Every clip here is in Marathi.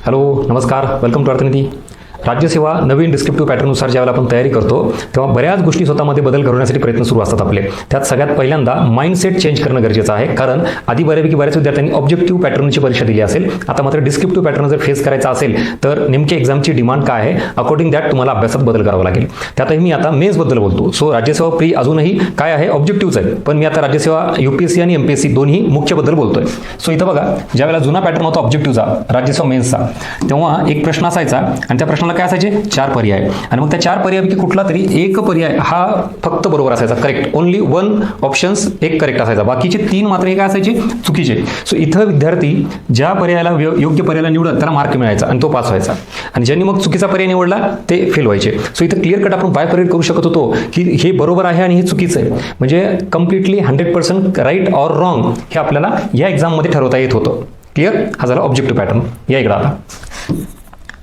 हॅलो नमस्कार, वेलकम टू अर्थनीती. राज्यसेवा नवीन डिस्क्रिप्टिव्ह पॅटर्ननुसार ज्यावेळेला आपण तयारी करतो तेव्हा बऱ्याच गोष्टी स्वतःमध्ये बदल घडवण्यासाठी प्रयत्न सुरू असतात आपले. त्यात सगळ्यात पहिल्यांदा माइंडसेट चेंज करणं गरजेचं आहे, कारण आधी बऱ्याच विद्यार्थ्यांनी ऑब्जेक्टिव्ह पॅटर्नची परीक्षा दिली असेल. आता मात्र डिस्क्रिप्टिव्ह पॅटर्न जर फेस करायचा असेल तर नेमकी एक्झामची डिमांड काय आहे, अकॉर्डिंग दॅट तुम्हाला अभ्यासात बदल करावा लागेल. त्यातही मी आता मेन्सबद्दल बोलतो. सो राज्यसेवा प्री अजूनही काय आहे, ऑब्जेक्टिव्हच आहे, पण मी आता राज्यसेवा UPSC आणि MPSC दोन्ही मुख्यबद्दल बोलतोय. सो इथं बघा, ज्यावेळेला जुना पॅटर्न होता ऑब्जेक्टिव्हचा राज्यसेवा मेन्सचा, तेव्हा एक प्रश्न असायचा आणि त्या प्रश्नाला काय असायचे, 4 पर्याय, आणि मग त्या 4 पर्यायापैकी कुठला तरी एक पर्याय हा फक्त बरोबर असायचा, करेक्ट. ओनली 1 ऑप्शन्स एक करेक्ट असायचा, बाकीचे 3 मात्र हे काय असायचे, चुकीचे. सो इथं विद्यार्थी ज्या पर्यायाला योग्य पर्यायाला निवडत त्याला मार्क मिळायचा आणि तो पास व्हायचा, आणि ज्यांनी मग चुकीचा पर्याय निवडला ते फेल व्हायचे. सो इथं क्लिअर कट आपण बायफरेट करू शकत होतो की हे बरोबर आहे आणि हे चुकीचं आहे, म्हणजे कम्प्लिटली 100% राईट ऑर रॉंग हे आपल्याला या एक्झाममध्ये ठरवता येत होतं. क्लिअर? हा झाला ऑब्जेक्टिव्ह पॅटर्न. या इकडं आता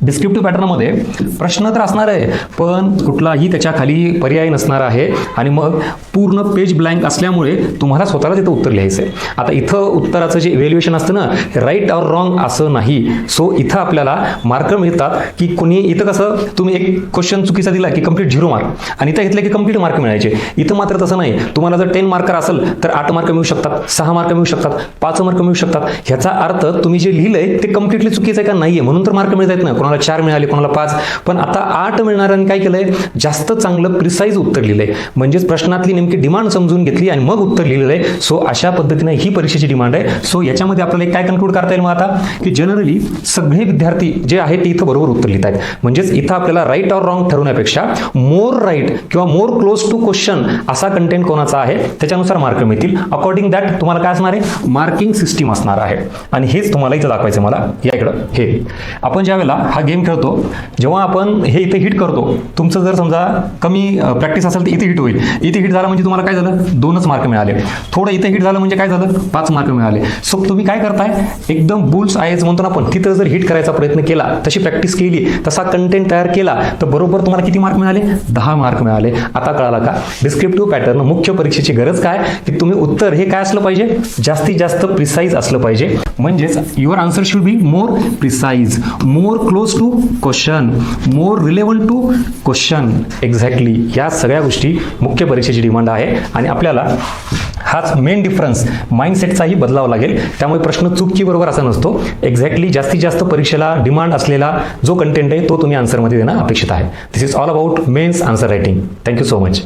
डिस्क्रिप्टिव्ह पॅटर्नमध्ये प्रश्न तर असणार आहे, पण कुठलाही त्याच्या खाली पर्याय नसणार आहे, आणि मग पूर्ण पेज ब्लँक असल्यामुळे तुम्हाला स्वतःला तिथं उत्तर लिहायचं आहे. आता इथं उत्तराचं जे इव्हॅल्युएशन असतं ना, राईट ऑर रॉंग असं नाही. सो इथं आपल्याला मार्क मिळतात की कुणी, इथं कसं तुम्ही एक क्वेश्चन चुकीचा दिला की कंप्लीट 0 मार्क, आणि इथं घेतलं की कंप्लीट मार्क मिळायचे. इथं मात्र तसं नाही. तुम्हाला जर 10 मार्कर असेल तर 8 मार्क मिळू शकतात, 6 मार्क मिळू शकतात, 5 मार्क मिळू शकतात. ह्याचा अर्थ तुम्ही जे लिहिलंय ते कंप्लीटली चुकीचं आहे का नाहीये, म्हणून तर मार्क मिळत आहेत ना. कोणाला 4 मिळाले, कोणाला 5, पण आता 8 मिळणाऱ्यांनी काय केलंय, जास्त चांगलं प्रिसाईज उत्तर लिहिलंय, म्हणजेच प्रश्नातली नेमकी डिमांड समजून घेतली आणि मग उत्तर लिहिलेलं आहे. सो अशा पद्धतीने ही परीक्षेची डिमांड आहे. सो याच्यामध्ये आपल्याला एक काय कन्क्लूड करता येईल मग आता, की जनरली सगळे विद्यार्थी जे आहेत ते इथं बरोबर उत्तर लिहित आहेत. म्हणजेच इथं आपल्याला राईट ऑर रॉंग ठरवण्यापेक्षा मोर राईट किंवा मोर क्लोज टू क्वेश्चन असा कंटेंट कोणाचा आहे त्याच्यानुसार मार्क मिळतील. अकॉर्डिंग दॅट तुम्हाला काय असणार आहे, मार्किंग सिस्टीम असणार आहे, आणि हेच तुम्हाला इथं दाखवायचं मला. या इकडं हे आपण ज्यावेळेला हा गेम खेळतो, जेव्हा आपण हे इथे हिट करतो, तुमचं जर समजा कमी प्रॅक्टिस असेल तर इथे हिट होईल. इथे हिट झालं म्हणजे तुम्हाला काय झालं, 2च मार्क मिळाले. थोडं इथे हिट झालं म्हणजे काय झालं, 5 मार्क मिळाले. सो तुम्ही काय करताय, एकदम बुल्स आयज म्हणतो ना आपण, तिथं जर हिट करायचा प्रयत्न केला, तशी प्रॅक्टिस केली, तसा कंटेंट तयार केला, तर बरोबर तुम्हाला किती मार्क मिळाले, 10 मार्क मिळाले. आता कळाला का डिस्क्रिप्टिव्ह पॅटर्न मुख्य परीक्षेची गरज काय, की तुम्ही उत्तर हे काय असलं पाहिजे, जास्तीत जास्त प्रिसाईज असलं पाहिजे. म्हणजेच your answer should be more precise, more close to question, more relevant to question. Exactly या सगळ्या गोष्टी मुख्य परीक्षेची डिमांड आहे, आणि आपल्याला हाच मेन डिफरन्स माइंडसेटचाही बदलावा लागेल. त्यामुळे प्रश्न चुकी बरोबर असा नसतो. एक्झॅक्टली जास्तीत जास्त परीक्षेला डिमांड असलेला जो कंटेंट आहे तो तुम्ही आन्सरमध्ये देणं अपेक्षित आहे. This is all about mains answer writing. Thank you so much.